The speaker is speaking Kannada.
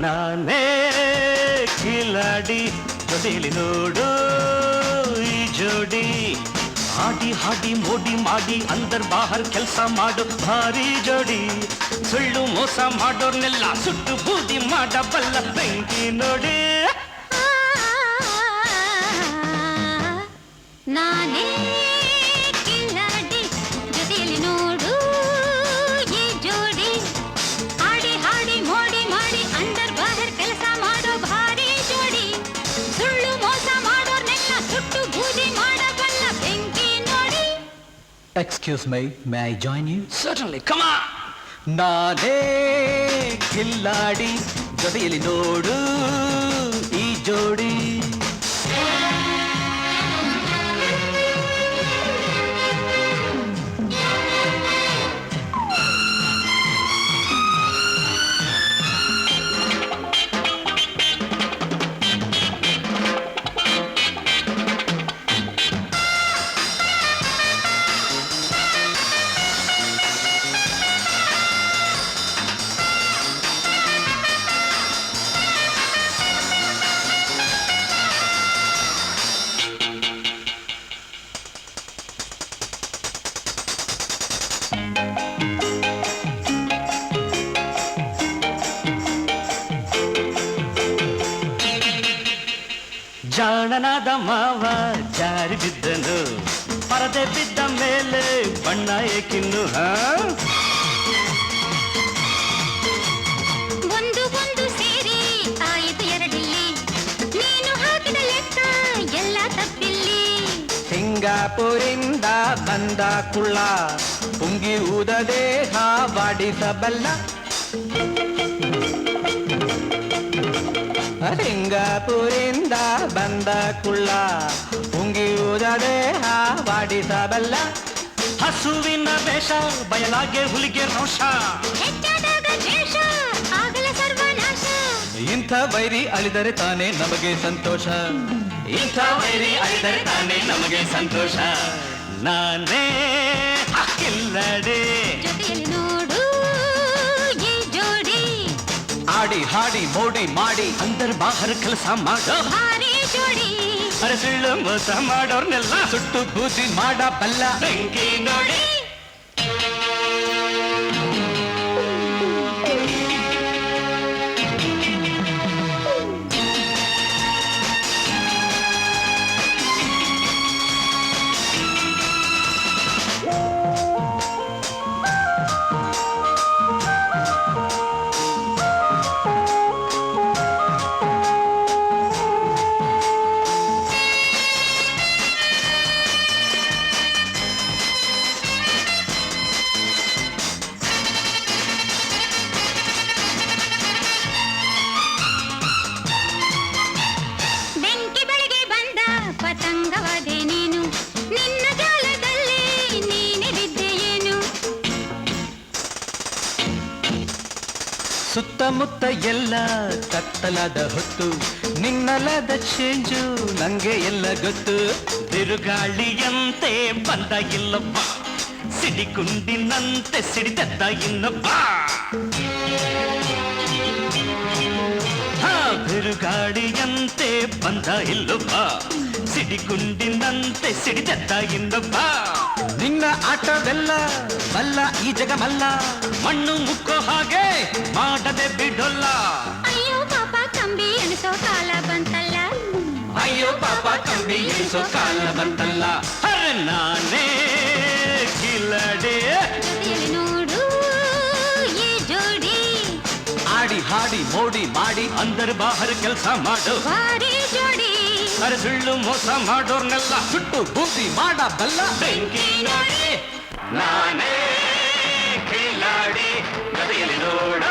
ನಾನೇ ಕಿಲಾಡಿ ಜೊತೆಯಲ್ಲಿ ನೋಡು ಈ ಜೋಡಿ ಹಾಡಿ ಹಾಡಿ ಮೋಡಿ ಮಾಡಿ ಅಂದರ್ ಬಾಹರ್ ಕೆಲಸ ಮಾಡು ಭಾರಿ ಜೋಡಿ ಸುಳ್ಳು ಮೋಸ ಮಾಡೋರ್ನೆಲ್ಲ ಸುಟ್ಟು ಬೂದಿ ಮಾಡಬಲ್ಲ ಬೆಂಕಿ ನೋಡಿ ನಾನೇ ಕಿಲಾಡಿ ಜೊತೆಯಲ್ಲಿ ನೋಡು ಈ ಜೋಡಿ ಹಾಡಿ ಹಾಡಿ ಮೋಡಿ ಮಾಡಿ ಅಂದರ್ ಬಾಹರ್ ಕೆಲಸ ಮಾಡೋ ಭಾರಿ ಜೋಡಿ ಸುಳ್ಳು ಮೋಸ ಮಾಡೋರ್ನೆಲ್ಲ ಸುಟ್ಟು ಬೂದಿ ಮಾಡಬಲ್ಲ ಬೆಂಕಿ ನೋಡಿ. Excuse me, may I join you? Certainly, come on. ನಾನೇ ಕಿಲ್ಲಾಡಿ ಜೊತೆಯಲ್ಲಿ ನೋಡು ಈ ಜೋಡಿ ಜಾಣನಾದ ಮಾವ ಜಾರಿ ಬಿದ್ದನು ಪರದೆ ಬಿದ್ದ ಮೇಲೆ ಬಣ್ಣ ಏಕಿನ್ನು ಒಂದು ಒಂದು ಸೇರಿ ಆಯಿತು ಎರಡಿಲ್ಲಿ ನೀನು ಹಾಕಿದ ಲೆಕ್ಕ ಎಲ್ಲ ತಪ್ಪಿಲ್ಲಿ ಸಿಂಗಾಪುರಿಂದ ಬಂದ ಕುಳ್ಳ ಪುಂಗಿ ಊದದೆ ಹಾವಾಡಿಸಬಲ್ಲ ಸಿಂಗಾಪುರಿಂದ ಬಂದ ಕುಳ್ಳ ಪುಂಗಿ ಊದದೆ ಹಾವಾಡಿಸಬಲ್ಲ ಹಸುವಿನ ವೇಷ ಬಯಲಾಗೆ ಹುಲಿಗೆ ರೋಷ ಹೆಚ್ಚಾದಾಗ ದ್ವೇಷ ಆಗಲ ಸರ್ವನಾಶ ಇಂಥ ವೈರಿ ಅಳಿದರೆ ತಾನೇ ನಮಗೆ ಸಂತೋಷ ಇಂಥ ವೈರಿ ಅಳಿದರೆ ತಾನೇ ನಮಗೆ ಸಂತೋಷ ನಾನೇ ಕಿಲ್ಲಡೆ ಜೊತೆಯಲ್ಲಿ ನೋಡು ಈ ಜೋಡಿ ಆಡಿ ಹಾಡಿ ಮೋಡಿ ಮಾಡಿ ಅಂದರ್ ಬಾಹರ್ ಕೆಲಸ ಮಾಡೋ ಭಾರಿ ಜೋಡಿ ಅರೆ ಸುಳ್ಳು ಮೋಸ ಮಾಡೋರ್ನೆಲ್ಲ ಸುಟ್ಟು ಬೂದಿ ಮಾಡಬಲ್ಲ ಬೆಂಕಿ ನೋಡಿ ಬೆಂಕಿ ಬೆಳಗ್ಗೆ ಬಂದ ಪತಂಗವಾದೆ ನೀನು ನಿನ್ನ ಜಾಲದಲ್ಲಿ ನೀನೆ ಬಿದ್ದೆ ಏನು ಸುತ್ತಮುತ್ತ ಎಲ್ಲ ಕತ್ತಲಾದ ಹೊತ್ತು ನಿನ್ನಲಾದ ಚೇಂಜು ನಂಗೆ ಎಲ್ಲ ಗೊತ್ತು ಬಿರುಗಾಳಿಯಂತೆ ಬಂದ ಇಲ್ಲಪ್ಪ ಸಿಡಿಗುಂಡಿನಂತೆ ಸಿಡಿದದ್ದ ಇನ್ನೊಬ್ಬ ಬಿರುಗಾಳಿಯಂತೆ ಬಂದ ಇಲ್ಲೊಬ್ಬ ಸಿಡಿಗುಂಡಿನಂತೆ ಸಿಡಿದದ್ದ ಇನ್ನೊಬ್ಬ ನಿನ್ನ ಆಟವೆಲ್ಲ ಬಲ್ಲ ಈ ಜಗಮಲ್ಲ ಮಣ್ಣು ಮುಕ್ಕೋ ಹಾಗೆ ಮಾಡದೆ ಬಿಡೋಲ್ಲ ಅಯ್ಯೋ ಪಾಪ ಕಂಬಿ ಎಣಿಸೋ ಕಾಲ ಬಂತಲ್ಲ ಅಯ್ಯೋ ಪಾಪ ಕಂಬಿ ಎಣಿಸೋ ಕಾಲ ಬಂತಲ್ಲ ಅರೆ ನಾನೇ ಕಿಲಾಡಿ ಜೊತೆಯಲ್ಲಿ ನೋಡು ಈ ಜೋಡಿ ಆಡಿ ಹಾಡಿ ಮೋಡಿ ಮಾಡಿ ಅಂದರ್ ಬಾಹರ್ ಕೆಲಸ ಮಾಡು ಭಾರಿ ಜೋಡಿ ಅರೆ ಸುಳ್ಳು ಮೋಸ ಮಾಡೋರ್ನೆಲ್ಲ ಸುಟ್ಟು ಬೂದಿ ಮಾಡಬಲ್ಲ ಬೆಂಕಿ ನೋಡಿ ನಾನೇ ಕಿಲಾಡಿ ಗದೆಯಲ್ಲಿ ನೋಡ